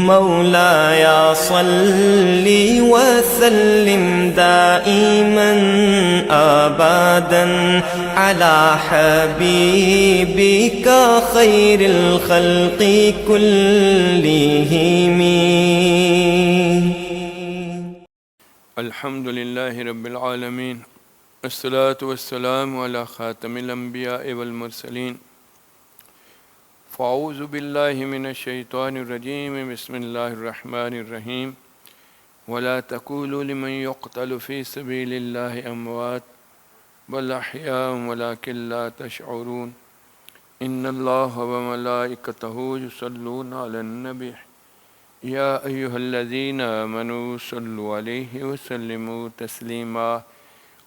مولاي صل وسلم دائما أبدا على حبيبك خير الخلق كلهم. الحمد لله رب العالمين، الصلاة والسلام على خاتم الأنبياء والمرسلين. فأعوذ بالله من الشيطان الرجيم، بسم الله الرحمن الرحيم. ولا تقولوا لمن يقتل في سبيل الله أموات بل أحياء ولكن لا تشعرون. إن الله وملائكته يصلون على النبي يا أيها الذين آمنوا صلوا عليه وسلموا تسليما.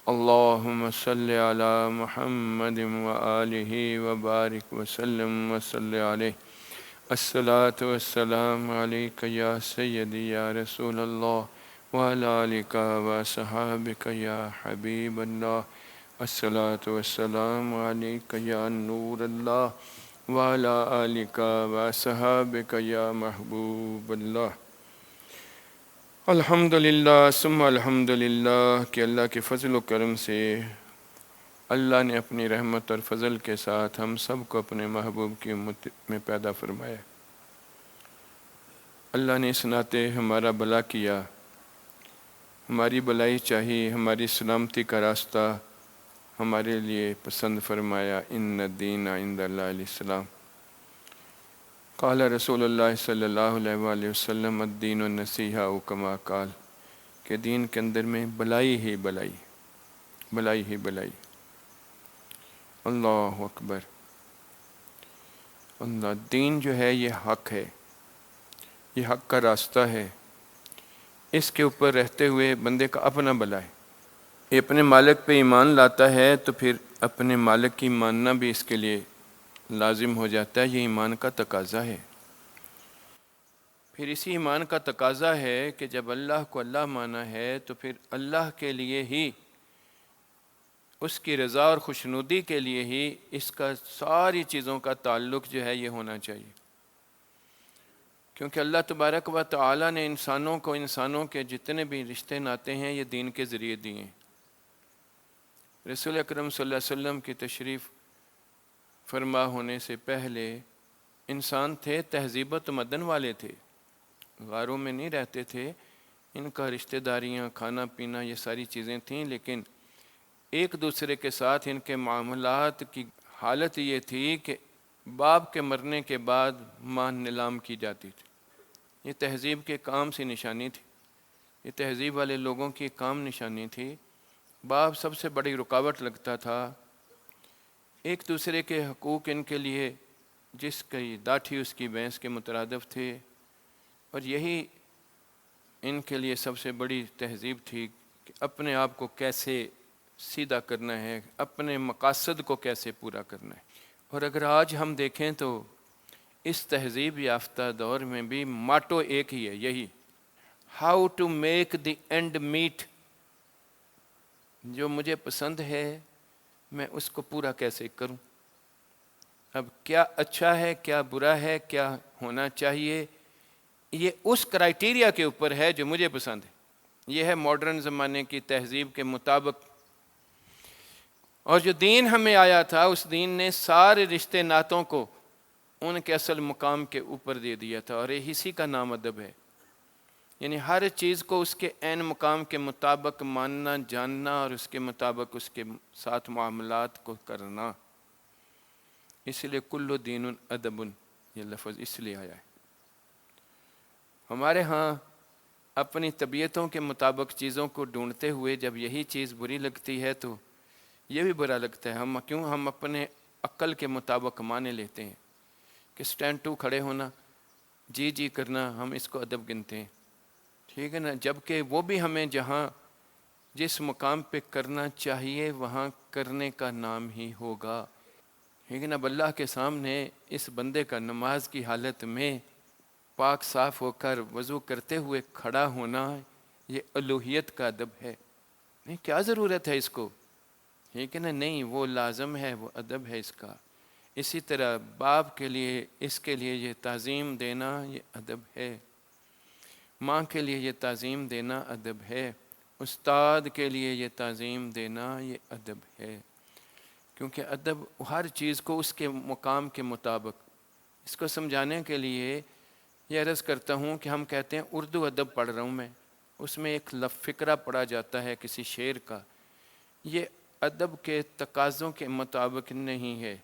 اللهم صل على محمد وآله وبارك وسلم وصل عليه. الصلاة والسلام عليك يا سيدي يا رسول الله وعلى آلك وصحابك يا حبيب الله. الصلاة والسلام عليك يا نور الله وعلى آلك وصحابك یا محبوب اللہ. الحمدللہ ثم الحمدللہ کہ اللہ کے فضل و کرم سے اللہ نے اپنی رحمت اور فضل کے ساتھ ہم سب کو اپنے محبوب کی امت میں پیدا فرمایا. اللہ نے اس ناطے ہمارا بھلا کیا، ہماری بھلائی چاہی، ہماری سلامتی کا راستہ ہمارے لیے پسند فرمایا. ان الدین عند اللہ الاسلام. قال رسول اللہ صلی اللہ علیہ وآلہ وسلم الدین النصیحہ او کما قال، کہ دین کے اندر میں بھلائی ہی بھلائی، بھلائی ہی بھلائی. اللہ اکبر. اللہ، دین جو ہے یہ حق ہے، یہ حق کا راستہ ہے. اس کے اوپر رہتے ہوئے بندے کا اپنا بھلا ہے. یہ اپنے مالک پہ ایمان لاتا ہے تو پھر اپنے مالک کی ماننا بھی اس کے لیے لازم ہو جاتا ہے. یہ ایمان کا تقاضا ہے. پھر اسی ایمان کا تقاضا ہے کہ جب اللہ کو اللہ مانا ہے تو پھر اللہ کے لیے ہی، اس کی رضا اور خوشنودی کے لیے ہی اس کا ساری چیزوں کا تعلق جو ہے یہ ہونا چاہیے. کیونکہ اللہ تبارک و تعالی نے انسانوں کو، انسانوں کے جتنے بھی رشتے ناتے ہیں یہ دین کے ذریعے دیے ہیں. رسول اکرم صلی اللہ علیہ وسلم کی تشریف فرما ہونے سے پہلے انسان تھے تہذیب و تمدن والے تھے، غاروں میں نہیں رہتے تھے. ان کا رشتہ داریاں، کھانا پینا یہ ساری چیزیں تھیں، لیکن ایک دوسرے کے ساتھ ان کے معاملات کی حالت یہ تھی کہ باپ کے مرنے کے بعد ماں نیلام کی جاتی تھی. یہ تہذیب کے کام سے نشانی تھی، یہ تہذیب والے لوگوں کی کام نشانی تھی. باپ سب سے بڑی رکاوٹ لگتا تھا. ایک دوسرے کے حقوق ان کے لیے جس کی لاٹھی اس کی بھینس کے مترادف تھے، اور یہی ان کے لیے سب سے بڑی تہذیب تھی کہ اپنے آپ کو کیسے سیدھا کرنا ہے، اپنے مقاصد کو کیسے پورا کرنا ہے. اور اگر آج ہم دیکھیں تو اس تہذیب یافتہ دور میں بھی ماٹو ایک ہی ہے، یہی how to make the end meet. جو مجھے پسند ہے میں اس کو پورا کیسے کروں. اب کیا اچھا ہے، کیا برا ہے، کیا ہونا چاہیے، یہ اس کرائیٹیریا کے اوپر ہے جو مجھے پسند ہے. یہ ہے ماڈرن زمانے کی تہذیب کے مطابق. اور جو دین ہمیں آیا تھا اس دین نے سارے رشتے ناتوں کو ان کے اصل مقام کے اوپر دے دیا تھا، اور اسی کا نام ادب ہے. یعنی ہر چیز کو اس کے عین مقام کے مطابق ماننا، جاننا، اور اس کے مطابق اس کے ساتھ معاملات کو کرنا. اس لیے کل دین ادب، یہ لفظ اس لیے آیا ہے. ہمارے ہاں اپنی طبیعتوں کے مطابق چیزوں کو ڈھونڈتے ہوئے جب یہی چیز بری لگتی ہے تو یہ بھی برا لگتا ہے. ہم اپنے عقل کے مطابق مانے لیتے ہیں کہ سٹینڈ 2 کھڑے ہونا، جی کرنا، ہم اس کو ادب گنتے ہیں. ٹھیک ہے نا. جبکہ وہ بھی ہمیں جہاں جس مقام پہ کرنا چاہیے وہاں کرنے کا نام ہی ہوگا. ٹھیک ہے نا. اب اللہ کے سامنے اس بندے کا نماز کی حالت میں پاک صاف ہو کر وضو کرتے ہوئے کھڑا ہونا، یہ الوہیت کا ادب ہے. نہیں، کیا ضرورت ہے اس کو. ٹھیک ہے نا. نہیں، وہ لازم ہے، وہ ادب ہے اس کا. اسی طرح باپ کے لیے، اس کے لیے یہ تعظیم دینا یہ ادب ہے. ماں کے لیے یہ تعظیم دینا ادب ہے، استاد کے لیے یہ تعظیم دینا یہ ادب ہے، کیونکہ ادب ہر چیز کو اس کے مقام کے مطابق، اس کو سمجھانے کے لیے یہ عرض کرتا ہوں کہ ہم کہتے ہیں اردو ادب پڑھ رہا ہوں میں، اس میں ایک فقرہ پڑھا جاتا ہے کسی شعر کا، یہ ادب کے تقاضوں کے مطابق نہیں ہے،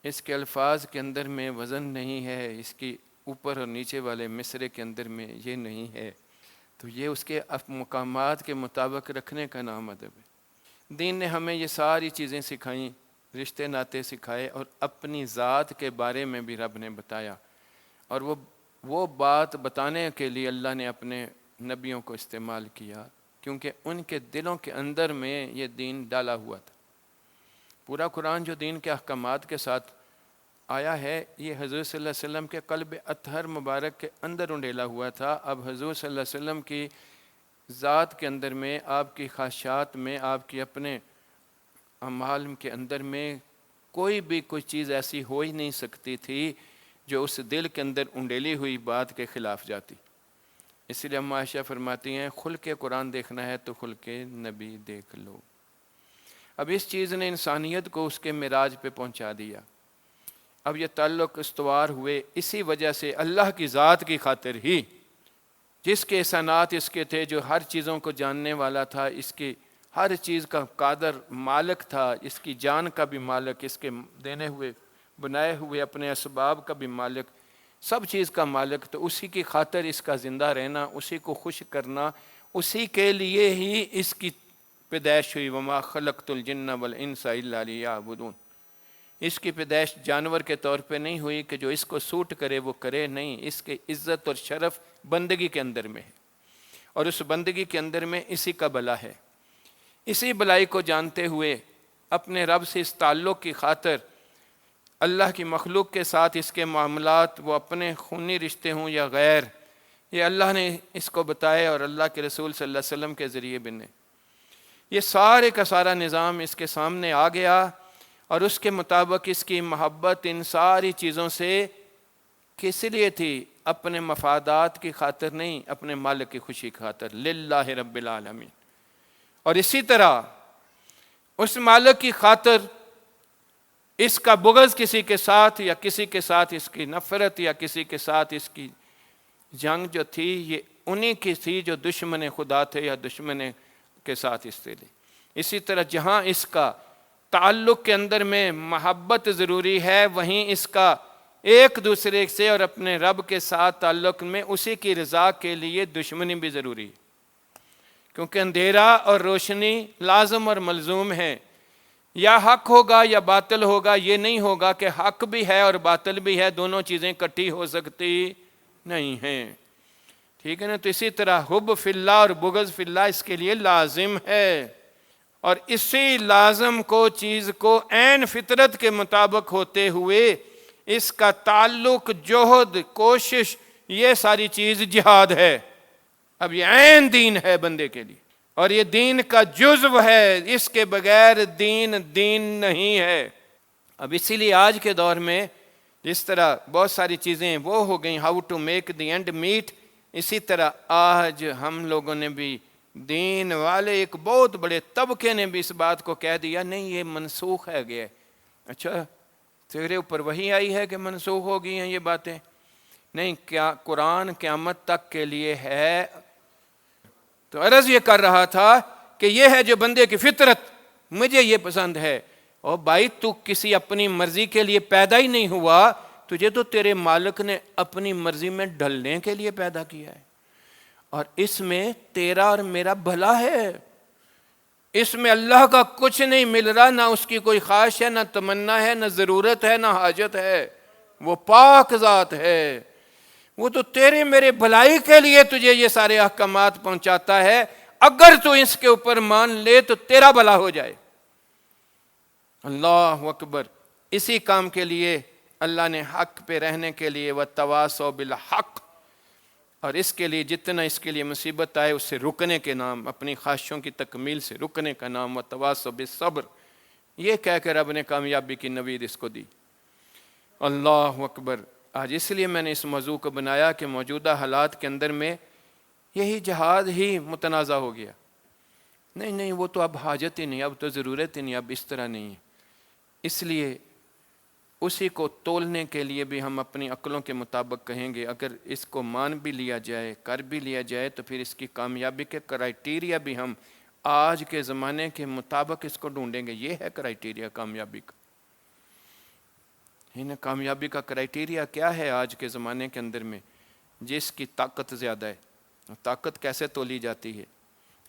اس کے الفاظ کے اندر میں وزن نہیں ہے، اس کی اوپر اور نیچے والے مصرے کے اندر میں یہ نہیں ہے، تو یہ اس کے مقامات کے مطابق رکھنے کا نام ادب ہے۔ دین نے ہمیں یہ ساری چیزیں سکھائیں، رشتے ناطے سکھائے، اور اپنی ذات کے بارے میں بھی رب نے بتایا، اور وہ بات بتانے کے لیے اللہ نے اپنے نبیوں کو استعمال کیا، کیونکہ ان کے دلوں کے اندر میں یہ دین ڈالا ہوا تھا۔ پورا قرآن جو دین کے احکامات کے ساتھ آیا ہے، یہ حضور صلی اللہ علیہ وسلم کے قلب اطہر مبارک کے اندر انڈیلا ہوا تھا۔ اب حضور صلی اللہ علیہ وسلم کی ذات کے اندر میں، آپ کی خواہشات میں، آپ کی اپنے اعمال کے اندر میں کوئی چیز ایسی ہو ہی نہیں سکتی تھی جو اس دل کے اندر انڈیلی ہوئی بات کے خلاف جاتی۔ اس لیے ہم عائشہ فرماتی ہیں خلق قرآن دیکھنا ہے تو خلق نبی دیکھ لو۔ اب اس چیز نے انسانیت کو اس کے معراج پہ پہنچا دیا۔ اب یہ تعلق استوار ہوئے اسی وجہ سے اللہ کی ذات کی خاطر ہی، جس کے احسانات اس کے تھے، جو ہر چیزوں کو جاننے والا تھا، اس کی ہر چیز کا قادر مالک تھا، اس کی جان کا بھی مالک، اس کے دینے ہوئے بنائے ہوئے اپنے اسباب کا بھی مالک، سب چیز کا مالک، تو اسی کی خاطر اس کا زندہ رہنا، اسی کو خوش کرنا، اسی کے لیے ہی اس کی پیدائش ہوئی۔ وما خلقت الجن والانس الا لیعبدون۔ اس کی پیدائش جانور کے طور پہ نہیں ہوئی کہ جو اس کو سوٹ کرے وہ کرے، نہیں، اس کے عزت اور شرف بندگی کے اندر میں ہے، اور اس بندگی کے اندر میں اسی کا بلا ہے۔ اسی بلائی کو جانتے ہوئے اپنے رب سے اس تعلق کی خاطر اللہ کی مخلوق کے ساتھ اس کے معاملات، وہ اپنے خونی رشتے ہوں یا غیر، یہ اللہ نے اس کو بتائے اور اللہ کے رسول صلی اللہ علیہ وسلم کے ذریعے بنے۔ یہ سارے کا سارا نظام اس کے سامنے آ گیا، اور اس کے مطابق اس کی محبت ان ساری چیزوں سے کس لیے تھی؟ اپنے مفادات کی خاطر نہیں، اپنے مالک کی خوشی کی خاطر، للہ رب العالمین۔ اور اسی طرح اس مالک کی خاطر اس کا بغض کسی کے ساتھ، یا کسی کے ساتھ اس کی نفرت، یا کسی کے ساتھ اس کی جنگ جو تھی، یہ انہی کی تھی جو دشمن خدا تھے یا دشمن کے ساتھ اس سے لی۔ اسی طرح جہاں اس کا تعلق کے اندر میں محبت ضروری ہے، وہیں اس کا ایک دوسرے سے اور اپنے رب کے ساتھ تعلق میں اسی کی رضا کے لیے دشمنی بھی ضروری ہے، کیونکہ اندھیرا اور روشنی لازم اور ملزوم ہے، یا حق ہوگا یا باطل ہوگا، یہ نہیں ہوگا کہ حق بھی ہے اور باطل بھی ہے، دونوں چیزیں اکٹھی ہو سکتی نہیں ہیں، ٹھیک ہے نا؟ تو اسی طرح حب فی اللہ اور بغض فی اللہ اس کے لیے لازم ہے، اور اسی لازم کو چیز کو عین فطرت کے مطابق ہوتے ہوئے اس کا تعلق، جوہد، کوشش، یہ ساری چیز جہاد ہے۔ اب یہ عین دین ہے بندے کے لیے، اور یہ دین کا جزو ہے، اس کے بغیر دین نہیں ہے۔ اب اسی لیے آج کے دور میں جس طرح بہت ساری چیزیں وہ ہو گئیں، how to make the end meet, اسی طرح آج ہم لوگوں نے بھی، دین والے ایک بہت بڑے طبقے نے بھی اس بات کو کہہ دیا نہیں، یہ منسوخ ہے گیا۔ اچھا، تیرے اوپر وہی آئی ہے کہ منسوخ ہو گئی ہیں یہ باتیں؟ نہیں، کیا قرآن قیامت تک کے لیے ہے؟ تو عرض یہ کر رہا تھا کہ یہ ہے جو بندے کی فطرت، مجھے یہ پسند ہے۔ اور بھائی تو کسی اپنی مرضی کے لیے پیدا ہی نہیں ہوا، تجھے تو تیرے مالک نے اپنی مرضی میں ڈھلنے کے لیے پیدا کیا ہے، اور اس میں تیرا اور میرا بھلا ہے، اس میں اللہ کا کچھ نہیں مل رہا، نہ اس کی کوئی خواہش ہے، نہ تمنا ہے، نہ ضرورت ہے، نہ حاجت ہے، وہ پاک ذات ہے، وہ تو تیرے میرے بھلائی کے لیے تجھے یہ سارے احکامات پہنچاتا ہے، اگر تو اس کے اوپر مان لے تو تیرا بھلا ہو جائے۔ اللہ اکبر۔ اسی کام کے لیے اللہ نے حق پہ رہنے کے لیے وَتَوَاصَوْا بِالْحَقِّ، اور اس کے لیے جتنا اس کے لیے مصیبت آئے اس سے رکنے کے نام، اپنی خواہشوں کی تکمیل سے رکنے کا نام وَتَوَاصَوْا بِالصَّبْرِ، یہ کہہ کر رب نے کامیابی کی نوید اس کو دی۔ اللہ اکبر۔ آج اس لیے میں نے اس موضوع کو بنایا کہ موجودہ حالات کے اندر میں یہی جہاد ہی متنازع ہو گیا. نہیں وہ تو اب حاجت ہی نہیں، اب تو ضرورت ہی نہیں، اب اس طرح نہیں ہے. اس لیے اسی کو تولنے کے لیے بھی ہم اپنی عقلوں کے مطابق کہیں گے. اگر اس کو مان بھی لیا جائے، کر بھی لیا جائے، تو پھر اس کی کامیابی کے کرائٹیریا بھی ہم آج کے زمانے کے مطابق اس کو ڈھونڈیں گے. یہ ہے کرائٹیریا کامیابی کا. کامیابی کا کرائٹیریا کیا ہے آج کے زمانے کے اندر میں؟ جس کی طاقت زیادہ ہے. طاقت کیسے تولی جاتی ہے؟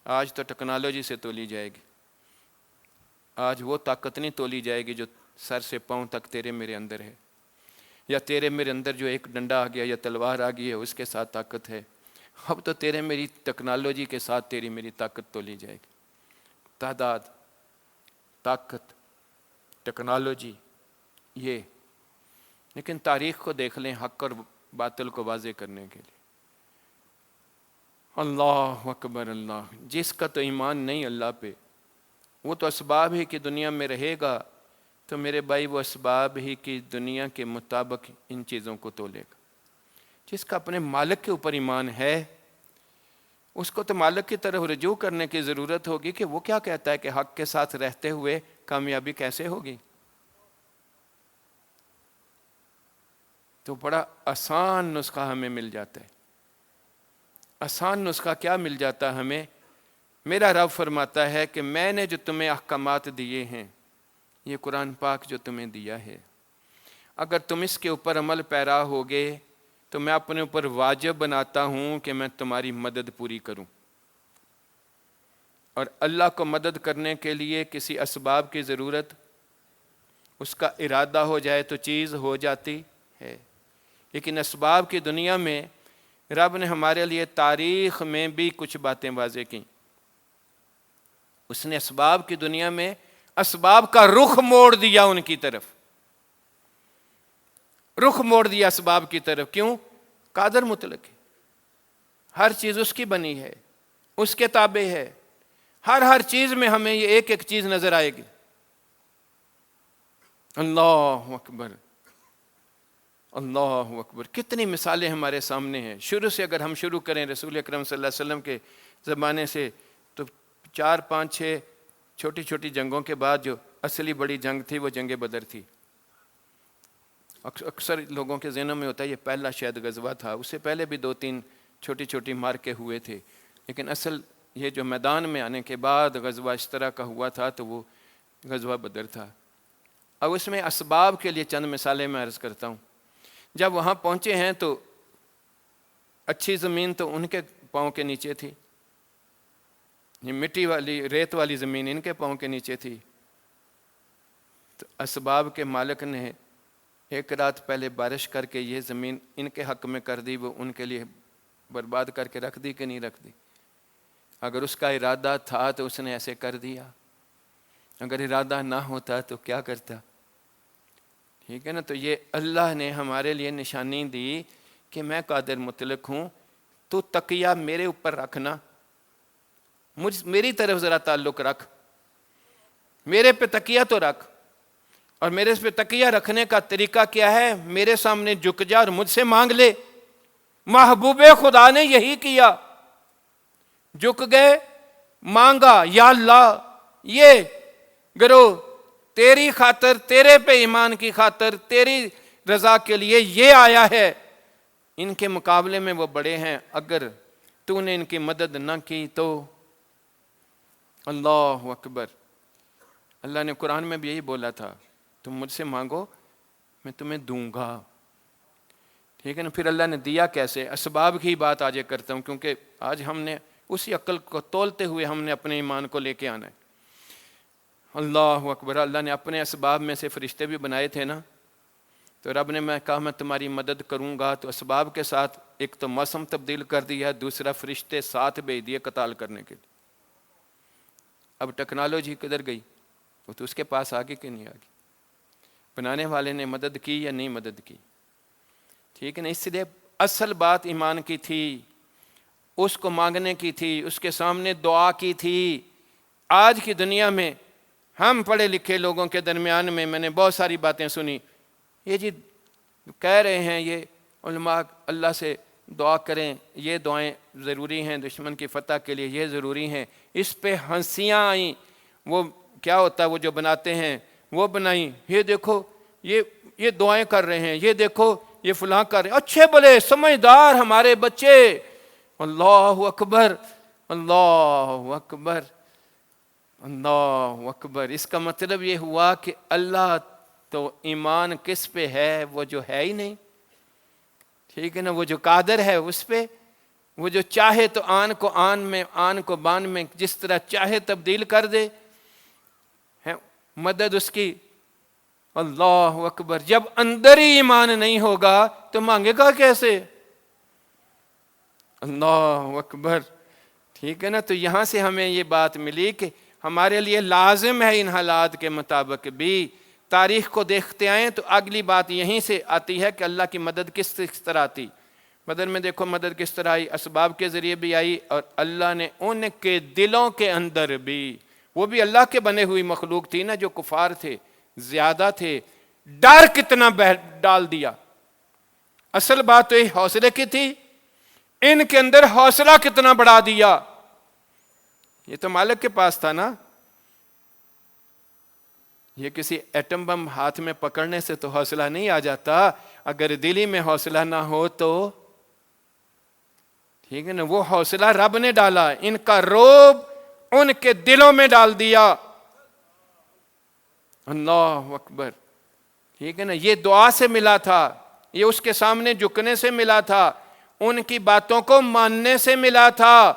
آج تو ٹیکنالوجی سے تولی جائے گی. آج وہ طاقت نہیں تولی جائے گی جو سر سے پاؤں تک تیرے میرے اندر ہے، یا تیرے میرے اندر جو ایک ڈنڈا آ گیا یا تلوار آ گئی ہے اس کے ساتھ طاقت ہے. اب تو تیرے میری ٹیکنالوجی کے ساتھ تیری میری طاقت تولی جائے گی. تعداد، طاقت، ٹیکنالوجی یہ. لیکن تاریخ کو دیکھ لیں حق اور باطل کو واضح کرنے کے لیے. اللہ اکبر اللہ. جس کا تو ایمان نہیں اللہ پہ، وہ تو اسباب ہی کی دنیا میں رہے گا، تو میرے بھائی وہ اسباب ہی کی دنیا کے مطابق ان چیزوں کو تولے گا. جس کا اپنے مالک کے اوپر ایمان ہے، اس کو تو مالک کی طرف رجوع کرنے کی ضرورت ہوگی کہ وہ کیا کہتا ہے کہ حق کے ساتھ رہتے ہوئے کامیابی کیسے ہوگی. تو بڑا آسان نسخہ ہمیں مل جاتا ہے. آسان نسخہ کیا مل جاتا ہے ہمیں؟ میرا رب فرماتا ہے کہ میں نے جو تمہیں احکامات دیے ہیں، یہ قرآن پاک جو تمہیں دیا ہے، اگر تم اس کے اوپر عمل پیرا ہوگے تو میں اپنے اوپر واجب بناتا ہوں کہ میں تمہاری مدد پوری کروں. اور اللہ کو مدد کرنے کے لیے کسی اسباب کی ضرورت، اس کا ارادہ ہو جائے تو چیز ہو جاتی ہے. لیکن اسباب کی دنیا میں رب نے ہمارے لیے تاریخ میں بھی کچھ باتیں واضح کیں. اس نے اسباب کی دنیا میں اسباب کا رخ موڑ دیا، ان کی طرف رخ موڑ دیا اسباب کی طرف. کیوں؟ قادر مطلق ہے، ہر چیز اس کی بنی ہے، اس کے تابع ہے. ہر چیز میں ہمیں یہ ایک ایک چیز نظر آئے گی. اللہ اکبر اللہ اکبر. کتنی مثالیں ہمارے سامنے ہیں. شروع سے اگر ہم شروع کریں رسول اکرم صلی اللہ علیہ وسلم کے زمانے سے، تو 4 5 6 چھوٹی چھوٹی جنگوں کے بعد جو اصلی بڑی جنگ تھی وہ جنگ بدر تھی. اکثر لوگوں کے ذہنوں میں ہوتا ہے یہ پہلا شاید غزوہ تھا، اس سے پہلے بھی 2 3 چھوٹی چھوٹی مارکے ہوئے تھے، لیکن اصل یہ جو میدان میں آنے کے بعد غزوہ اس طرح کا ہوا تھا تو وہ غزوہ بدر تھا. اب اس میں اسباب کے لیے چند مثالیں میں عرض کرتا ہوں. جب وہاں پہنچے ہیں تو اچھی زمین تو ان کے پاؤں کے نیچے تھی، یہ مٹی والی ریت والی زمین ان کے پاؤں کے نیچے تھی. تو اسباب کے مالک نے ایک رات پہلے بارش کر کے یہ زمین ان کے حق میں کر دی، وہ ان کے لیے برباد کر کے رکھ دی کہ نہیں رکھ دی؟ اگر اس کا ارادہ تھا تو اس نے ایسے کر دیا، اگر ارادہ نہ ہوتا تو کیا کرتا؟ ٹھیک ہے نا. تو یہ اللہ نے ہمارے لیے نشانی دی کہ میں قادر مطلق ہوں. تو تقیہ میرے اوپر رکھنا، میری طرف ذرا تعلق رکھ، میرے پہ تقیہ تو رکھ. اور میرے پہ تقیہ رکھنے کا طریقہ کیا ہے؟ میرے سامنے جھک جا اور مجھ سے مانگ لے. محبوب خدا نے یہی کیا، جھک گئے، مانگا، یا اللہ یہ گروہ تیری خاطر، تیرے پہ ایمان کی خاطر، تیری رضا کے لیے یہ آیا ہے. ان کے مقابلے میں وہ بڑے ہیں، اگر تو نے ان کی مدد نہ کی تو. اللہ اکبر. اللہ نے قرآن میں بھی یہی بولا تھا، تم مجھ سے مانگو میں تمہیں دوں گا. ٹھیک ہے نا. پھر اللہ نے دیا کیسے؟ اسباب کی بات آج کرتا ہوں، کیونکہ آج ہم نے اسی عقل کو تولتے ہوئے ہم نے اپنے ایمان کو لے کے آنا ہے. اللہ اکبر. اللہ نے اپنے اسباب میں سے فرشتے بھی بنائے تھے نا. تو رب نے میں کہا میں تمہاری مدد کروں گا، تو اسباب کے ساتھ ایک تو موسم تبدیل کر دیا، دوسرا فرشتے ساتھ بھیج دیے قتال کرنے کے لیے. اب ٹیکنالوجی کدھر گئی؟ وہ تو اس کے پاس آگے کہ نہیں آگے؟ بنانے والے نے مدد کی یا نہیں مدد کی؟ ٹھیک ہے نا. اس لیے اصل بات ایمان کی تھی، اس کو مانگنے کی تھی، اس کے سامنے دعا کی تھی. آج کی دنیا میں ہم پڑھے لکھے لوگوں کے درمیان میں نے بہت ساری باتیں سنی، یہ جی کہہ رہے ہیں یہ علماء اللہ سے دعا کریں، یہ دعائیں ضروری ہیں دشمن کی فتح کے لیے، یہ ضروری ہیں. اس پہ ہنسیاں آئیں. وہ کیا ہوتا ہے وہ جو بناتے ہیں وہ بنائیں، یہ دیکھو یہ دعائیں کر رہے ہیں، یہ دیکھو یہ فلاں کر رہے ہیں، اچھے بھلے سمجھدار ہمارے بچے. اللہ اکبر، اللہ اکبر، اللہ اکبر. اس کا مطلب یہ ہوا کہ اللہ تو ایمان کس پہ ہے؟ وہ جو ہے ہی نہیں، ٹھیک ہے نا، وہ جو قادر ہے اس پہ، وہ جو چاہے تو آن کو آن میں، آن کو بان میں جس طرح چاہے تبدیل کر دے، مدد اس کی. اللہ اکبر. جب اندر ہی ایمان نہیں ہوگا تو مانگے گا کیسے؟ اللہ اکبر. ٹھیک ہے نا. تو یہاں سے ہمیں یہ بات ملی کہ ہمارے لیے لازم ہے ان حالات کے مطابق بھی تاریخ کو دیکھتے آئیں. تو اگلی بات یہیں سے آتی ہے کہ اللہ کی مدد کس طرح آتی. مدد میں دیکھو مدد کس طرح آئی، اسباب کے ذریعے بھی آئی، اور اللہ نے ان کے دلوں کے اندر بھی، وہ بھی اللہ کے بنے ہوئی مخلوق تھی نا، جو کفار تھے زیادہ تھے، ڈر کتنا ڈال دیا. اصل بات تو یہ حوصلے کی تھی، ان کے اندر حوصلہ کتنا بڑھا دیا. یہ تو مالک کے پاس تھا نا. یہ کسی ایٹم بم ہاتھ میں پکڑنے سے تو حوصلہ نہیں آ جاتا. اگر دلی میں حوصلہ نہ ہو تو ٹھیک ہے نا. وہ حوصلہ رب نے ڈالا، ان کا روب ان کے دلوں میں ڈال دیا. اللہ اکبر. ٹھیک ہے نا. یہ دعا سے ملا تھا، یہ اس کے سامنے جھکنے سے ملا تھا، ان کی باتوں کو ماننے سے ملا تھا.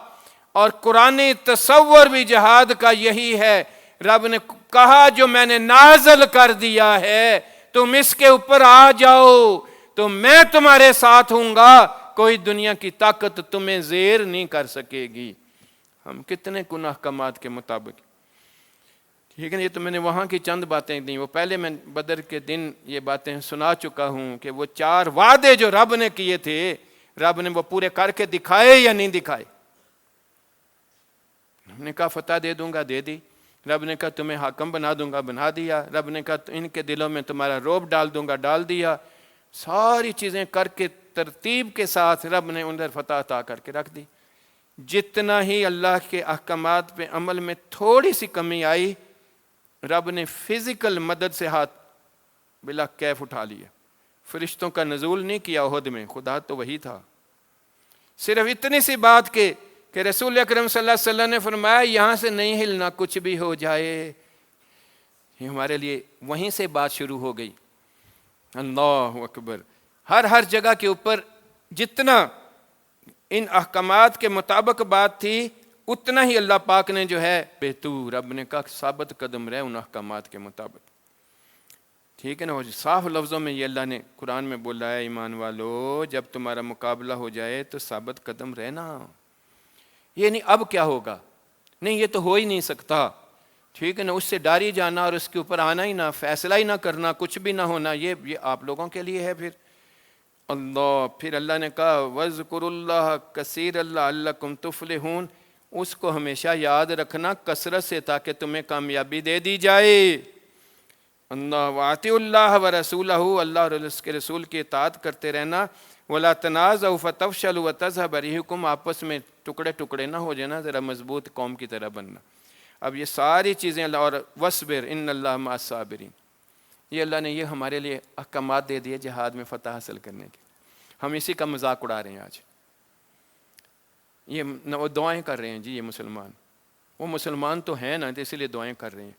اور قرآنی تصور بھی جہاد کا یہی ہے. رب نے کہا جو میں نے نازل کر دیا ہے تم اس کے اوپر آ جاؤ تو میں تمہارے ساتھ ہوں گا، کوئی دنیا کی طاقت تمہیں زیر نہیں کر سکے گی. ہم کتنے کن احکامات کے مطابق، ٹھیک ہے. یہ تو میں نے وہاں کی چند باتیں دیں. وہ پہلے میں بدر کے دن یہ باتیں سنا چکا ہوں کہ وہ 4 وعدے جو رب نے کیے تھے، رب نے وہ پورے کر کے دکھائے یا نہیں دکھائے. رب نے کہا فتح دے دوں گا، دے دی. رب نے کہا تمہیں حاکم بنا دوں گا، بنا دیا. رب نے کہا ان کے دلوں میں تمہارا روب ڈال دوں گا، ڈال دیا. ساری چیزیں کر کے ترتیب کے ساتھ رب نے اندر فتح عطا کر کے رکھ دی. جتنا ہی اللہ کے احکامات پہ عمل میں تھوڑی سی کمی آئی، رب نے فزیکل مدد سے ہاتھ بلا کیف اٹھا لیا. فرشتوں کا نزول نہیں کیا احد میں، خدا تو وہی تھا. صرف اتنی سی بات کہ رسول اکرم صلی اللہ علیہ وسلم نے فرمایا یہاں سے نہیں ہلنا، کچھ بھی ہو جائے. یہ ہمارے لیے وہیں سے بات شروع ہو گئی. اللہ اکبر. ہر جگہ کے اوپر جتنا ان احکامات کے مطابق بات تھی، اتنا ہی اللہ پاک نے جو ہے بے تو رب نے کہا ثابت قدم رہے ان احکامات کے مطابق. ٹھیک ہے نا. صاف لفظوں میں یہ اللہ نے قرآن میں بولا ہے ایمان والو جب تمہارا مقابلہ ہو جائے تو ثابت قدم رہنا. یہ نہیں اب کیا ہوگا، نہیں یہ تو ہو ہی نہیں سکتا. ٹھیک ہے نا. اس سے ڈاری جانا اور اس کے اوپر آنا ہی نہ، فیصلہ ہی نہ کرنا، کچھ بھی نہ ہونا، یہ آپ لوگوں کے لیے ہے. پھر اللہ نے کہا وَاذْكُرُوا اللَّهَ كَثِيرًا لَعَلَّكُمْ تُفْلِحُونَ. اس کو ہمیشہ یاد رکھنا کثرت سے تاکہ تمہیں کامیابی دے دی جائے. اللہ وَاطِعُوا اللَّهَ وَرَسُولَهُ. اللہ اور اس کے رسول کی اطاعت کرتے رہنا. وَلَا تَنَازَعُوا فَتَفْشَلُوا وَتَذْهَبَ رِيحُكُمْ. آپس میں ٹکڑے ٹکڑے نہ ہو جانا، ذرا مضبوط قوم کی طرح بننا. اب یہ ساری چیزیں اللہ اور وَاصْبِرْ إِنَّ اللَّهَ مَعَ الصَّابِرِينَ. یہ اللہ نے یہ ہمارے لیے احکامات دے دیے جہاد میں فتح حاصل کرنے کے. ہم اسی کا مذاق اڑا رہے ہیں آج. یہ وہ دعائیں کر رہے ہیں جی، یہ مسلمان، وہ مسلمان تو ہیں نا، تو اسی لیے دعائیں کر رہے ہیں.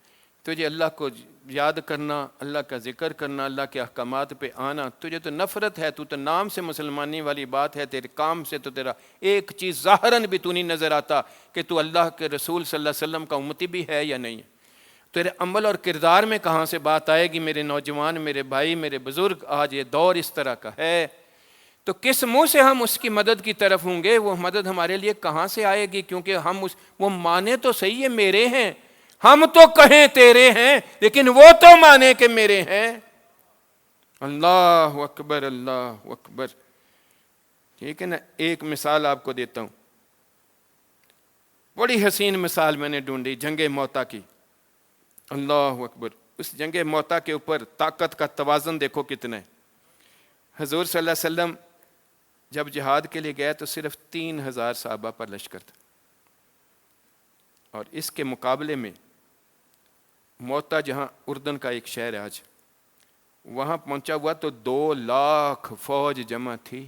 تجھے اللہ کو یاد کرنا، اللہ کا ذکر کرنا، اللہ کے احکامات پہ آنا. تجھے تو نفرت ہے، تو نام سے مسلمانی والی بات ہے، تیرے کام سے تو تیرا ایک چیز ظاہراً بھی تو نہیں نظر آتا کہ تو اللہ کے رسول صلی اللہ علیہ وسلم کا امتی بھی ہے یا نہیں. تیرے عمل اور کردار میں کہاں سے بات آئے گی؟ میرے نوجوان، میرے بھائی، میرے بزرگ، آج یہ دور اس طرح کا ہے تو کس منہ سے ہم اس کی مدد کی طرف ہوں گے؟ وہ مدد ہمارے لیے کہاں سے آئے گی؟ کیونکہ ہم وہ مانے تو صحیح ہے میرے ہیں، ہم تو کہیں تیرے ہیں، لیکن وہ تو مانے کہ میرے ہیں. اللہ اکبر، اللہ اکبر. ٹھیک ہے نا. ایک مثال آپ کو دیتا ہوں، بڑی حسین مثال میں نے ڈھونڈی جنگ موتا کی. اللہ اکبر. اس جنگ موتا کے اوپر طاقت کا توازن دیکھو کتنا ہے. حضور صلی اللہ علیہ وسلم جب جہاد کے لیے گئے تو صرف 3000 صحابہ پر لشکر تھا، اور اس کے مقابلے میں موتا، جہاں اردن کا ایک شہر ہے آج، وہاں پہنچا ہوا تو 2 لاکھ فوج جمع تھی۔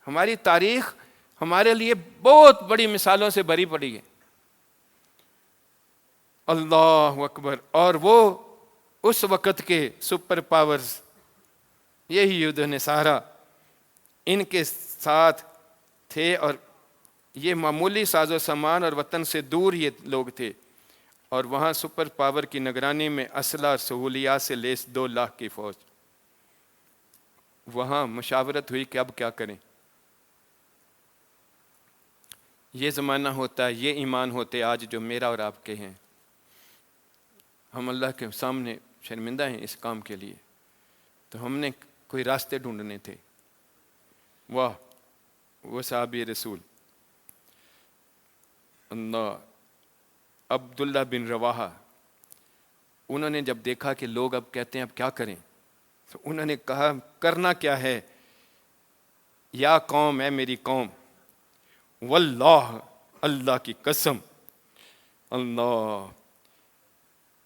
ہماری تاریخ ہمارے لیے بہت بڑی مثالوں سے بھری پڑی ہے۔ اللہ اکبر۔ اور وہ اس وقت کے سپر پاورز، یہی یہود و نصارہ ان کے ساتھ تھے، اور یہ معمولی ساز و سامان اور وطن سے دور یہ لوگ تھے، اور وہاں سپر پاور کی نگرانی میں اسلحہ اور سہولیات سے لیس 2 لاکھ کی فوج۔ وہاں مشاورت ہوئی کہ اب کیا کریں۔ یہ زمانہ ہوتا، یہ ایمان ہوتے آج جو میرا اور آپ کے ہیں، ہم اللہ کے سامنے شرمندہ ہیں اس کام کے لیے، تو ہم نے کوئی راستے ڈھونڈنے تھے۔ واہ، وہ صحابی رسول اللہ عبداللہ بن رواحہ، انہوں نے جب دیکھا کہ لوگ اب کہتے ہیں اب کیا کریں، تو انہوں نے کہا کرنا کیا ہے، یا قوم، اے میری قوم، واللہ، اللہ کی قسم، اللہ،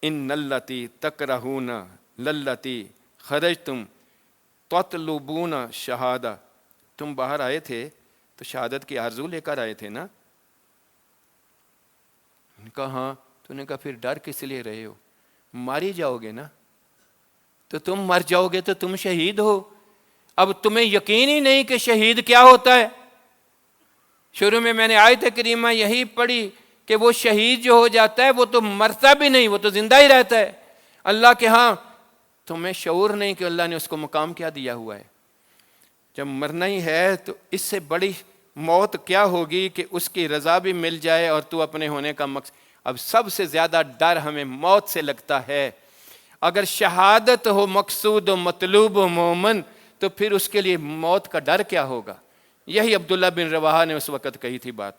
ان اللتی تکرہون للتی خرجتم تطلبون شہادہ، تم باہر آئے تھے تو شہادت کی آرزو لے کر آئے تھے نا؟ انہوں نے کہا ہاں۔ تو نے کہا پھر ڈر کس لیے رہے ہو؟ ماری جاؤ گے نا، تو تم مر جاؤ گے تو تم شہید ہو۔ اب تمہیں یقین ہی نہیں کہ شہید کیا ہوتا ہے۔ شروع میں نے آیت کریمہ یہی پڑھی کہ وہ شہید جو ہو جاتا ہے وہ تو مرتا بھی نہیں، وہ تو زندہ ہی رہتا ہے اللہ کے ہاں۔ تمہیں شعور نہیں کہ اللہ نے اس کو مقام کیا دیا ہوا ہے۔ جب مرنا ہی ہے تو اس سے بڑی موت کیا ہوگی کہ اس کی رضا بھی مل جائے اور تو اپنے ہونے کا مقصد۔ اب سب سے زیادہ ڈر ہمیں موت سے لگتا ہے۔ اگر شہادت ہو مقصود و مطلوب و مومن تو پھر اس کے لیے موت کا ڈر کیا ہوگا؟ یہی عبداللہ بن رواحہ نے اس وقت کہی تھی بات۔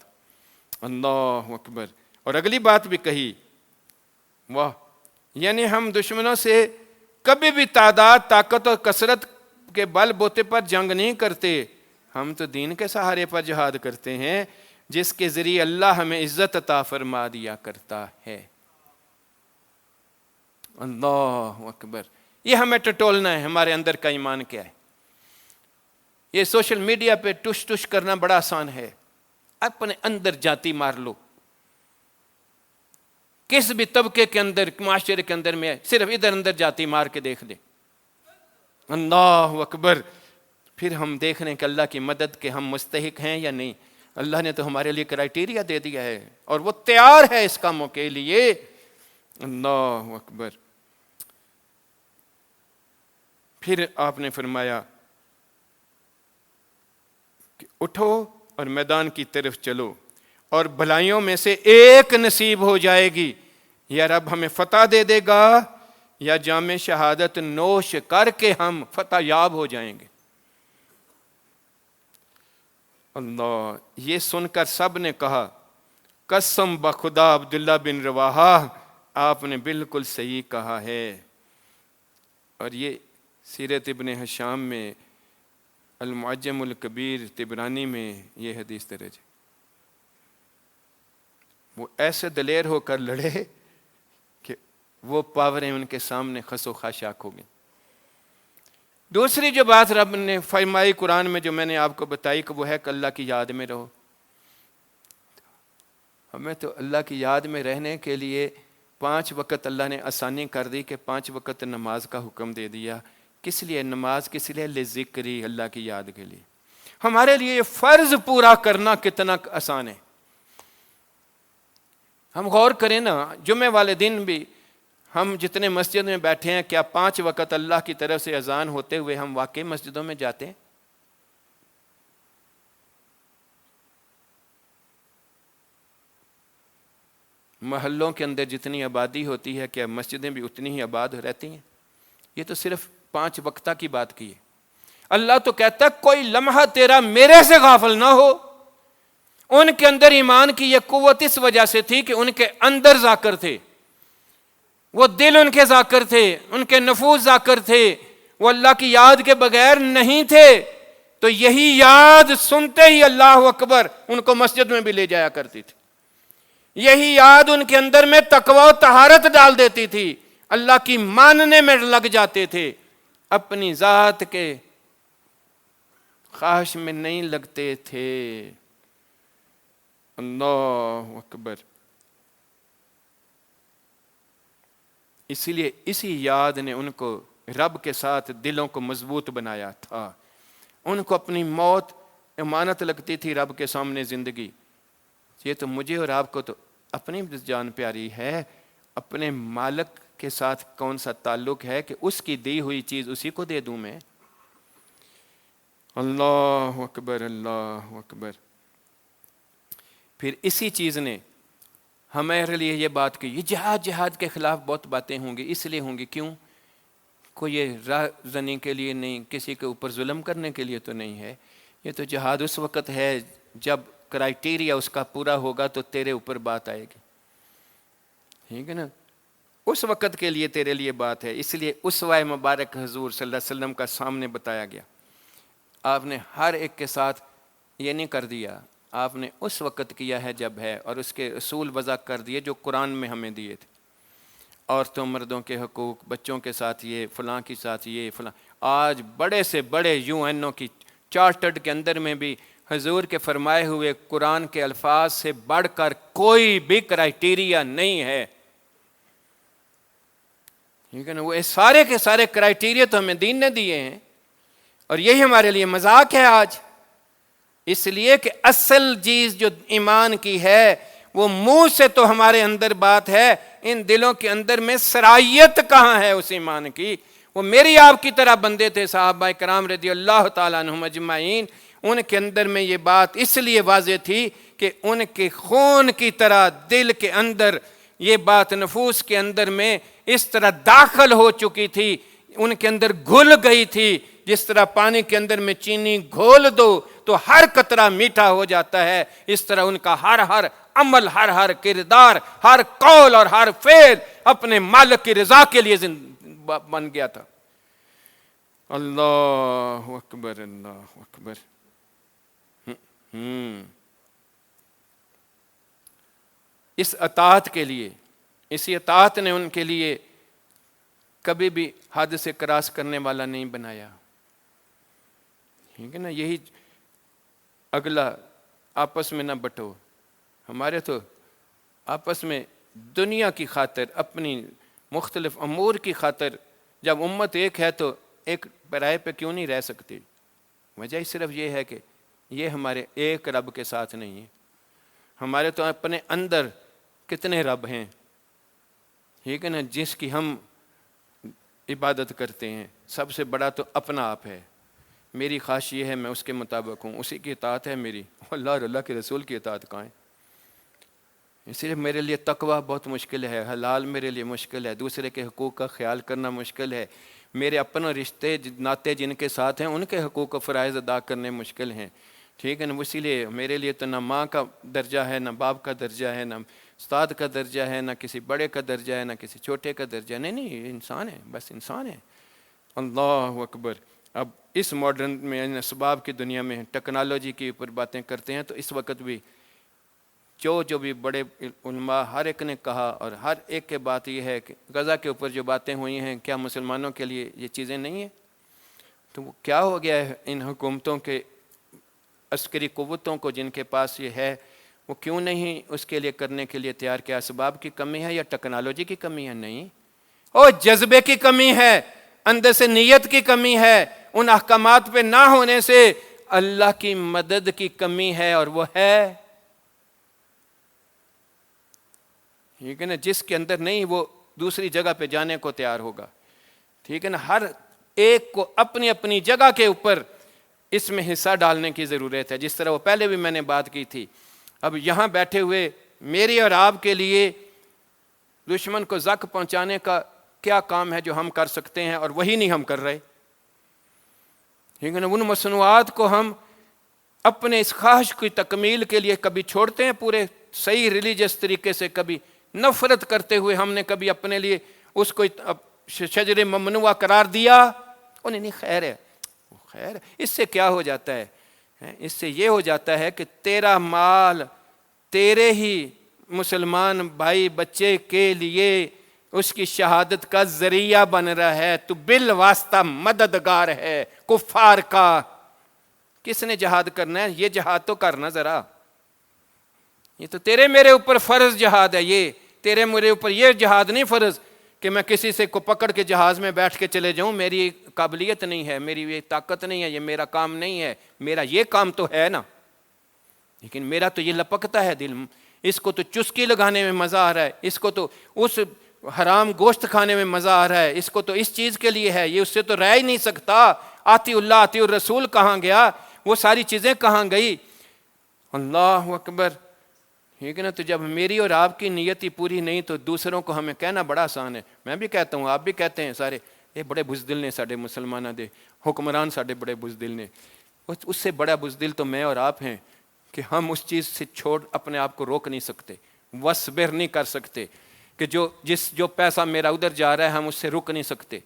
اللہ اکبر۔ اور اگلی بات بھی کہی، واہ، یعنی ہم دشمنوں سے کبھی بھی تعداد، طاقت اور کثرت کے بل بوتے پر جنگ نہیں کرتے، ہم تو دین کے سہارے پر جہاد کرتے ہیں، جس کے ذریعے اللہ ہمیں عزت عطا فرما دیا کرتا ہے۔ اللہ اکبر۔ یہ ہمیں ٹٹولنا ہے ہمارے اندر کا ایمان کیا ہے۔ یہ سوشل میڈیا پہ ٹش ٹش کرنا بڑا آسان ہے، اپنے اندر جاتی مار لو۔ کس بھی طبقے کے اندر، معاشرے کے اندر میں صرف ادھر اندر جاتی مار کے دیکھ لے۔ اللہ اکبر۔ پھر ہم دیکھ رہے ہیں کہ اللہ کی مدد کے ہم مستحق ہیں یا نہیں۔ اللہ نے تو ہمارے لیے کرائیٹیریا دے دیا ہے اور وہ تیار ہے اس کاموں کے لیے۔ اللہ اکبر۔ پھر آپ نے فرمایا کہ اٹھو اور میدان کی طرف چلو، اور بھلائیوں میں سے ایک نصیب ہو جائے گی، یا رب ہمیں فتح دے دے گا یا جام شہادت نوش کر کے ہم فتح یاب ہو جائیں گے۔ اللہ، یہ سن کر سب نے کہا قسم بخدا عبداللہ بن رواحہ، آپ نے بالکل صحیح کہا ہے۔ اور یہ سیرت ابن ہشام میں، المعجم الکبیر طبرانی میں یہ حدیث درج ہے۔ وہ ایسے دلیر ہو کر لڑے کہ وہ پاوریں ان کے سامنے خس و خاشاک ہو گئیں۔ دوسری جو بات رب نے فرمائی قرآن میں، جو میں نے آپ کو بتائی، کہ وہ ہے کہ اللہ کی یاد میں رہو۔ ہمیں تو اللہ کی یاد میں رہنے کے لیے 5 وقت اللہ نے آسانی کر دی کہ 5 وقت نماز کا حکم دے دیا۔ کس لیے نماز؟ کس لیے؟ لذکری، اللہ کی یاد کے لیے۔ ہمارے لیے یہ فرض پورا کرنا کتنا آسان ہے۔ ہم غور کریں نا، جمعے والے دن بھی ہم جتنے مسجد میں بیٹھے ہیں، کیا 5 وقت اللہ کی طرف سے اذان ہوتے ہوئے ہم واقعی مسجدوں میں جاتے ہیں؟ محلوں کے اندر جتنی آبادی ہوتی ہے، کیا مسجدیں بھی اتنی ہی آباد رہتی ہیں؟ یہ تو صرف 5 وقتہ کی بات کی ہے۔ اللہ تو کہتا ہے کوئی لمحہ تیرا میرے سے غافل نہ ہو۔ ان کے اندر ایمان کی یہ قوت اس وجہ سے تھی کہ ان کے اندر ذاکر تھے، وہ دل ان کے ذاکر تھے، ان کے نفوذ ذاکر تھے، وہ اللہ کی یاد کے بغیر نہیں تھے، تو یہی یاد سنتے ہی اللہ اکبر ان کو مسجد میں بھی لے جایا کرتی تھی، یہی یاد ان کے اندر میں تقوی و طہارت ڈال دیتی تھی، اللہ کی ماننے میں لگ جاتے تھے، اپنی ذات کے خواہش میں نہیں لگتے تھے۔ اللہ اکبر۔ اسی لیے اسی یاد نے ان کو رب کے ساتھ دلوں کو مضبوط بنایا تھا۔ ان کو اپنی موت امانت لگتی تھی، رب کے سامنے زندگی، یہ تو مجھے اور آپ کو تو اپنی جان پیاری ہے، اپنے مالک کے ساتھ کون سا تعلق ہے کہ اس کی دی ہوئی چیز اسی کو دے دوں میں۔ اللہ اکبر، اللہ اکبر۔ پھر اسی چیز نے ہمارے لیے یہ بات کی، یہ جہاد کے خلاف بہت باتیں ہوں گی، اس لیے ہوں گی کیوں؟ کوئی یہ راہ زنی کے لیے نہیں، کسی کے اوپر ظلم کرنے کے لیے تو نہیں ہے، یہ تو جہاد اس وقت ہے جب کرائیٹیریا اس کا پورا ہوگا تو تیرے اوپر بات آئے گی، ٹھیک ہے نا، اس وقت کے لیے تیرے لیے بات ہے۔ اس لیے اسوہ مبارک حضور صلی اللہ علیہ وسلم کا سامنے بتایا گیا، آپ نے ہر ایک کے ساتھ یہ نہیں کر دیا، آپ نے اس وقت کیا ہے جب ہے، اور اس کے اصول وضع کر دیے جو قرآن میں ہمیں دیے تھے، عورتوں مردوں کے حقوق، بچوں کے ساتھ یہ، فلاں کے ساتھ یہ، فلاں۔ آج بڑے سے بڑے UN کی چارٹرڈ کے اندر میں بھی حضور کے فرمائے ہوئے قرآن کے الفاظ سے بڑھ کر کوئی بھی کرائیٹیریا نہیں ہے، ٹھیک ہے نا، وہ سارے کے سارے کرائیٹیریا تو ہمیں دین نے دیے ہیں، اور یہی ہمارے لیے مذاق ہے آج، اس لیے کہ اصل چیز جو ایمان کی ہے وہ منہ سے تو ہمارے اندر بات ہے، ان دلوں کے اندر میں سرائیت کہاں ہے اس ایمان کی؟ وہ میری آپ کی طرح بندے تھے صحابہ کرام رضی اللہ تعالیٰ عنہم اجمعین، ان کے اندر میں یہ بات اس لیے واضح تھی کہ ان کے خون کی طرح دل کے اندر یہ بات نفوس کے اندر میں اس طرح داخل ہو چکی تھی، ان کے اندر گھل گئی تھی، جس طرح پانی کے اندر میں چینی گھول دو تو ہر قطرہ میٹھا ہو جاتا ہے، اس طرح ان کا ہر عمل، ہر کردار، ہر قول اور ہر فعل اپنے مالک کی رضا کے لیے بن گیا تھا۔ اللہ اکبر، اللہ اکبر۔ اس اطاعت کے لیے، اسی اطاعت نے ان کے لیے کبھی بھی حد سے کراس کرنے والا نہیں بنایا، ٹھیک ہے نا۔ یہی اگلا، آپس میں نہ بٹو، ہمارے تو آپس میں دنیا کی خاطر، اپنی مختلف امور کی خاطر، جب امت ایک ہے تو ایک پرائے پہ کیوں نہیں رہ سکتی؟ وجہ صرف یہ ہے کہ یہ ہمارے ایک رب کے ساتھ نہیں ہے، ہمارے تو اپنے اندر کتنے رب ہیں، ٹھیک ہے نا، جس کی ہم عبادت کرتے ہیں، سب سے بڑا تو اپنا آپ ہے، میری خواہش یہ ہے میں اس کے مطابق ہوں، اسی کی اطاعت ہے میری، اللہ اور اللہ کے رسول کی اطاعت کہاں ہے؟ اس لیے میرے لیے تقوی بہت مشکل ہے، حلال میرے لیے مشکل ہے، دوسرے کے حقوق کا خیال کرنا مشکل ہے، میرے اپنے رشتے ناطے جن کے ساتھ ہیں ان کے حقوق و فرائض ادا کرنے مشکل ہیں، ٹھیک ہے نا۔ اسی لیے میرے لیے تو نہ ماں کا درجہ ہے، نہ باپ کا درجہ ہے، نہ استاد کا درجہ ہے، نہ کسی بڑے کا درجہ ہے، نہ کسی چھوٹے کا درجہ ہے، نہیں، یہ انسان ہے، بس انسان ہے۔ اللہ اکبر۔ اب اس ماڈرن میں، اسباب کی دنیا میں ٹیکنالوجی کے اوپر باتیں کرتے ہیں، تو اس وقت بھی جو بھی بڑے علماء ہر ایک نے کہا، اور ہر ایک کے بات یہ ہے کہ غزہ کے اوپر جو باتیں ہوئی ہیں، کیا مسلمانوں کے لیے یہ چیزیں نہیں ہیں؟ تو وہ کیا ہو گیا ہے ان حکومتوں کے عسکری قوتوں کو جن کے پاس یہ ہے، وہ کیوں نہیں اس کے لیے کرنے کے لیے تیار؟ کیا اسباب کی کمی ہے یا ٹیکنالوجی کی کمی ہے؟ نہیں، اور جذبے کی کمی ہے، اندر سے نیت کی کمی ہے، ان احکامات پہ نہ ہونے سے اللہ کی مدد کی کمی ہے، اور وہ ہے، ٹھیک ہے نا، جس کے اندر نہیں وہ دوسری جگہ پہ جانے کو تیار ہوگا، ٹھیک ہے نا۔ ہر ایک کو اپنی اپنی جگہ کے اوپر اس میں حصہ ڈالنے کی ضرورت ہے، جس طرح وہ پہلے بھی میں نے بات کی تھی۔ اب یہاں بیٹھے ہوئے میری اور آپ کے لیے دشمن کو زخ پہنچانے کا کیا کام ہے جو ہم کر سکتے ہیں، اور وہی نہیں ہم کر رہے، ٹھیک ہے نا۔ ان مصنوعات کو ہم اپنے اس خواہش کی تکمیل کے لیے کبھی چھوڑتے ہیں پورے صحیح ریلیجس طریقے سے، کبھی نفرت کرتے ہوئے ہم نے کبھی اپنے لیے اس کو شجر ممنوعہ قرار دیا، انہیں نہیں خیر ہے، خیر اس سے کیا ہو جاتا ہے؟ اس سے یہ ہو جاتا ہے کہ تیرا مال تیرے ہی مسلمان بھائی بچے کے لیے اس کی شہادت کا ذریعہ بن رہا ہے، تو بالواسطہ مددگار ہے کفار کا۔ کس نے جہاد کرنا ہے؟ یہ جہاد تو کرنا ذرا، یہ تو تیرے میرے اوپر فرض جہاد ہے، یہ تیرے میرے اوپر یہ جہاد نہیں فرض کہ میں کسی سے کو پکڑ کے جہاز میں بیٹھ کے چلے جاؤں، میری قابلیت نہیں ہے، میری یہ طاقت نہیں ہے، یہ میرا کام نہیں ہے۔ میرا یہ کام تو ہے نا، لیکن میرا تو یہ لپکتا ہے دل، اس کو تو چسکی لگانے میں مزہ آ رہا ہے، اس کو تو اس حرام گوشت کھانے میں مزہ آ رہا ہے، اس کو تو اس چیز کے لیے ہے، یہ اس سے تو رہ ہی نہیں سکتا۔ آتی اللہ آتی الرسول کہاں گیا؟ وہ ساری چیزیں کہاں گئی؟ اللہ اکبر، ٹھیک ہے نا؟ تو جب میری اور آپ کی نیت ہی پوری نہیں تو دوسروں کو ہمیں کہنا بڑا آسان ہے۔ میں بھی کہتا ہوں، آپ بھی کہتے ہیں سارے، یہ بڑے بزدل نے ساڈے مسلمانوں دے حکمران، ساڈے بڑے بزدل نے۔ اس سے بڑا بزدل تو میں اور آپ ہیں کہ ہم اس چیز سے چھوڑ اپنے آپ کو روک نہیں سکتے، وصبر نہیں کر سکتے کہ جو پیسہ میرا ادھر جا رہا ہے ہم اس سے رک نہیں سکتے،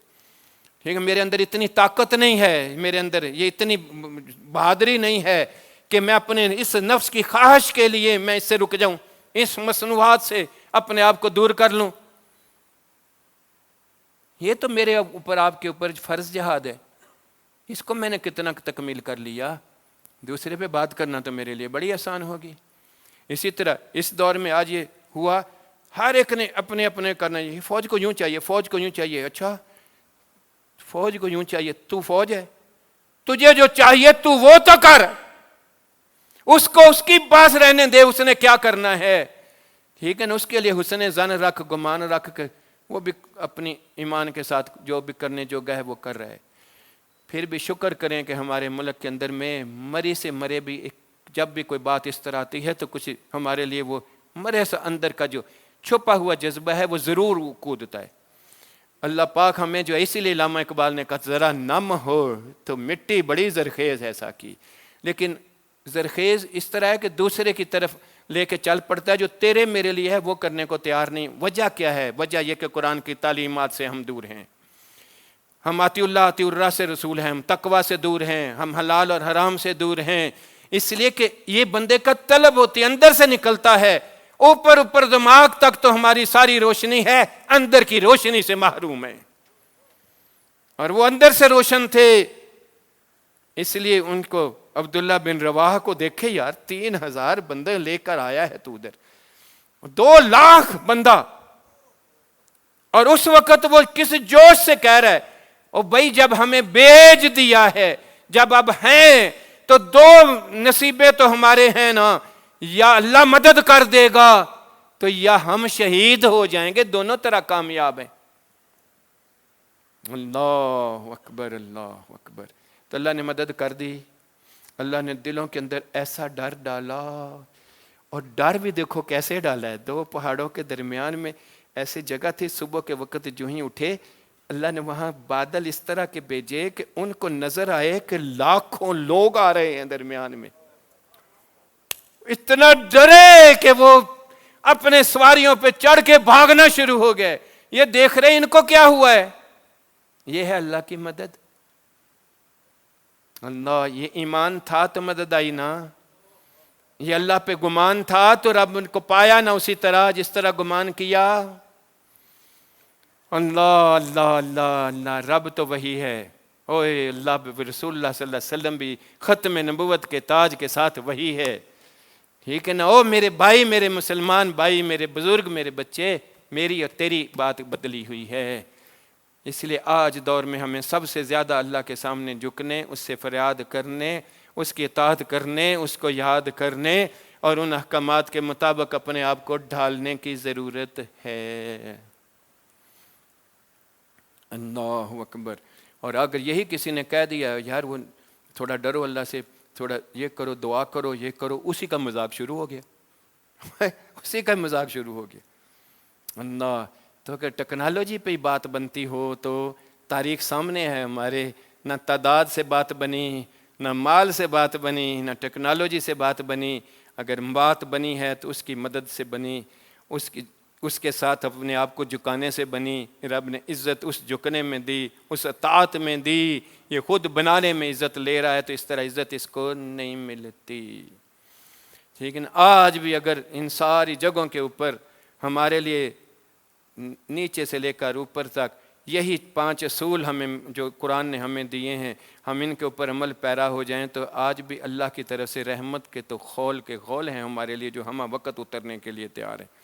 ٹھیک ہے؟ میرے اندر اتنی طاقت نہیں ہے، میرے اندر یہ اتنی بہادری نہیں ہے کہ میں اپنے اس نفس کی خواہش کے لیے میں اس سے رک جاؤں، اس مصنوعات سے اپنے آپ کو دور کر لوں۔ یہ تو میرے اوپر آپ کے اوپر فرض جہاد ہے، اس کو میں نے کتنا تکمیل کر لیا، دوسرے پہ بات کرنا تو میرے لیے بڑی آسان ہوگی۔ اسی طرح اس دور میں آج یہ ہوا، ہر ایک نے اپنے اپنے کرنا، یہ فوج کو یوں چاہیے، فوج کو یوں چاہیے۔ اچھا فوج کو یوں چاہیے، تو فوج ہے، تجھے جو چاہیے تو وہ تو کر، اس کو اس کی پاس رہنے دے، اس نے کیا کرنا ہے، ٹھیک ہے نا؟ اس کے لیے حسن ظن رکھ، گمان رکھ کے وہ بھی اپنی ایمان کے ساتھ جو بھی کرنے جو گئے وہ کر رہے۔ پھر بھی شکر کریں کہ ہمارے ملک کے اندر میں مری سے مرے بھی جب بھی کوئی بات اس طرح آتی ہے تو کچھ ہمارے لیے وہ مرے سے اندر کا جو چھپا ہوا جذبہ ہے وہ ضرور کودتا ہے۔ اللہ پاک ہمیں جو اسی لیے علامہ اقبال نے کہا ذرا نم ہو تو مٹی بڑی زرخیز ہے ساکی، لیکن زرخیز اس طرح ہے کہ دوسرے کی طرف لے کے چل پڑتا ہے، جو تیرے میرے لیے ہے وہ کرنے کو تیار نہیں۔ وجہ کیا ہے؟ وجہ یہ کہ قرآن کی تعلیمات سے ہم دور ہیں، ہم آتی اللہ آتی الرا سے رسول ہیں، ہم تقوی سے دور ہیں، ہم حلال اور حرام سے دور ہیں، اس لیے کہ یہ بندے کا طلب ہوتی ہے، اندر سے نکلتا ہے، اوپر دماغ تک تو ہماری ساری روشنی ہے، اندر کی روشنی سے محروم ہے، اور وہ اندر سے روشن تھے۔ اس لیے ان کو عبداللہ بن رواحہ کو دیکھے، یار 3000 بندے لے کر آیا ہے تو ادھر، 2 لاکھ بندہ، اور اس وقت وہ کس جوش سے کہہ رہا ہے، اور بھائی جب ہمیں بیچ دیا ہے، جب اب ہیں تو 2 نصیبیں تو ہمارے ہیں نا، یا اللہ مدد کر دے گا تو یا ہم شہید ہو جائیں گے، دونوں طرح کامیاب ہیں۔ اللہ اکبر، اللہ اکبر۔ تو اللہ نے مدد کر دی، اللہ نے دلوں کے اندر ایسا ڈر ڈالا، اور ڈر بھی دیکھو کیسے ڈالا ہے، 2 پہاڑوں کے درمیان میں ایسی جگہ تھی، صبح کے وقت جو ہی اٹھے اللہ نے وہاں بادل اس طرح کے بھیجے کہ ان کو نظر آئے کہ لاکھوں لوگ آ رہے ہیں درمیان میں، اتنا ڈرے کہ وہ اپنے سواریوں پہ چڑھ کے بھاگنا شروع ہو گئے۔ یہ دیکھ رہے ان کو کیا ہوا ہے، یہ ہے اللہ کی مدد۔ اللہ، یہ ایمان تھا تو مدد آئی نا، یہ اللہ پہ گمان تھا تو رب ان کو پایا نا اسی طرح جس طرح گمان کیا۔ اللہ اللہ اللہ اللہ، رب تو وہی ہے، اوے اللہ، رسول اللہ صلی اللہ علیہ وسلم بھی ختم نبوت کے تاج کے ساتھ وہی ہے، ٹھیک ہے نا؟ او میرے بھائی، میرے مسلمان بھائی، میرے بزرگ، میرے بچے، میری اور تیری بات بدلی ہوئی ہے۔ اس لیے آج دور میں ہمیں سب سے زیادہ اللہ کے سامنے جھکنے، اس سے فریاد کرنے، اس کی اطاعت کرنے، اس کو یاد کرنے، اور ان احکامات کے مطابق اپنے آپ کو ڈھالنے کی ضرورت ہے۔ اللہ اکبر۔ اور اگر یہی کسی نے کہہ دیا یار وہ تھوڑا ڈرو اللہ سے، تھوڑا یہ کرو، دعا کرو، یہ کرو، اسی کا مذاق شروع ہو گیا اسی کا مذاق شروع ہو گیا۔ اللہ، تو اگر ٹیکنالوجی پہ ہی بات بنتی ہو تو تاریخ سامنے ہے ہمارے، نہ تعداد سے بات بنی، نہ مال سے بات بنی، نہ ٹیکنالوجی سے بات بنی۔ اگر بات بنی ہے تو اس کی مدد سے بنی، اس کی اس کے ساتھ اپنے آپ کو جھکانے سے بنی، رب نے عزت اس جھکنے میں دی، اس اطاعت میں دی۔ یہ خود بنانے میں عزت لے رہا ہے تو اس طرح عزت اس کو نہیں ملتی۔ لیکن آج بھی اگر ان ساری جگہوں کے اوپر ہمارے لیے نیچے سے لے کر اوپر تک یہی 5 اصول ہمیں جو قرآن نے ہمیں دیے ہیں، ہم ان کے اوپر عمل پیرا ہو جائیں تو آج بھی اللہ کی طرف سے رحمت کے تو خول ہیں ہمارے لیے، جو ہم وقت اترنے کے لیے تیار ہیں۔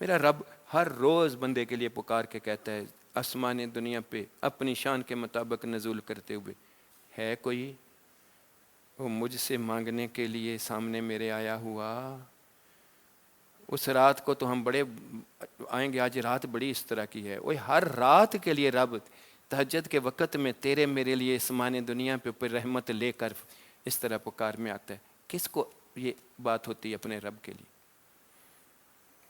میرا رب ہر روز بندے کے لیے پکار کے کہتا ہے آسمان دنیا پہ اپنی شان کے مطابق نزول کرتے ہوئے، ہے کوئی وہ مجھ سے مانگنے کے لیے سامنے میرے آیا ہوا؟ اس رات کو تو ہم بڑے آئیں گے، آج رات بڑی اس طرح کی ہے، وہ ہر رات کے لیے رب تہجد کے وقت میں تیرے میرے لیے آسمان دنیا پہ اوپر رحمت لے کر اس طرح پکار میں آتا ہے۔ کس کو یہ بات ہوتی ہے اپنے رب کے لیے؟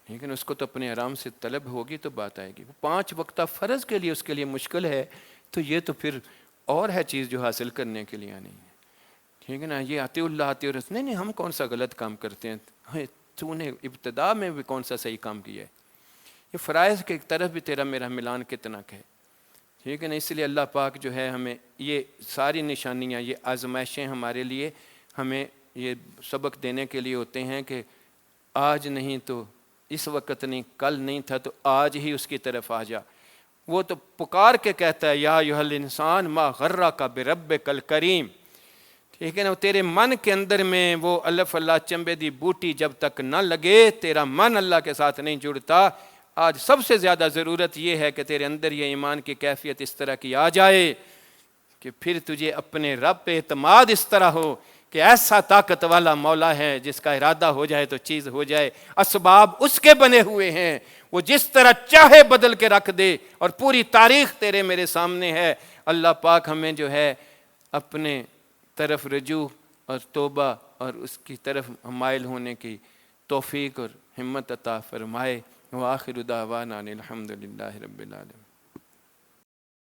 لیکن اس کو تو اپنے آرام سے طلب ہوگی تو بات آئے گی۔ 5 وقتہ فرض کے لیے اس کے لیے مشکل ہے تو یہ تو پھر اور ہے چیز جو حاصل کرنے کے لیے نہیں ہے، ٹھیک ہے نا؟ یہ آتے اللہ آتے رس نہیں، ہم کون سا غلط کام کرتے ہیں، تو نے ابتدا میں بھی کون سا صحیح کام کیا ہے؟ یہ فرائض کی طرف بھی تیرا میرا ملان کتنا ہے، ٹھیک ہے نا؟ اس لیے اللہ پاک جو ہے ہمیں یہ ساری نشانیاں، یہ آزمائشیں ہمارے لیے ہمیں یہ سبق دینے کے لیے ہوتے ہیں کہ آج نہیں تو اس وقت نہیں، کل نہیں تھا تو آج ہی اس کی طرف آ جا۔ وہ تو پکار کے کہتا ہے یا ایھا الانسان ما غرک بربک الکریم، ٹھیک ہے نا؟ تیرے من کے اندر میں وہ الف اللہ چنبے دی بوٹی جب تک نہ لگے، تیرا من اللہ کے ساتھ نہیں جڑتا۔ آج سب سے زیادہ ضرورت یہ ہے کہ تیرے اندر یہ ایمان کی کیفیت اس طرح کی آ جائے کہ پھر تجھے اپنے رب پہ اعتماد اس طرح ہو کہ ایسا طاقت والا مولا ہے جس کا ارادہ ہو جائے تو چیز ہو جائے، اسباب اس کے بنے ہوئے ہیں، وہ جس طرح چاہے بدل کے رکھ دے، اور پوری تاریخ تیرے میرے سامنے ہے۔ اللہ پاک ہمیں جو ہے اپنے طرف رجوع اور توبہ اور اس کی طرف مائل ہونے کی توفیق اور ہمت عطا فرمائے۔ وآخر دعوانا الحمد للہ رب العالمین۔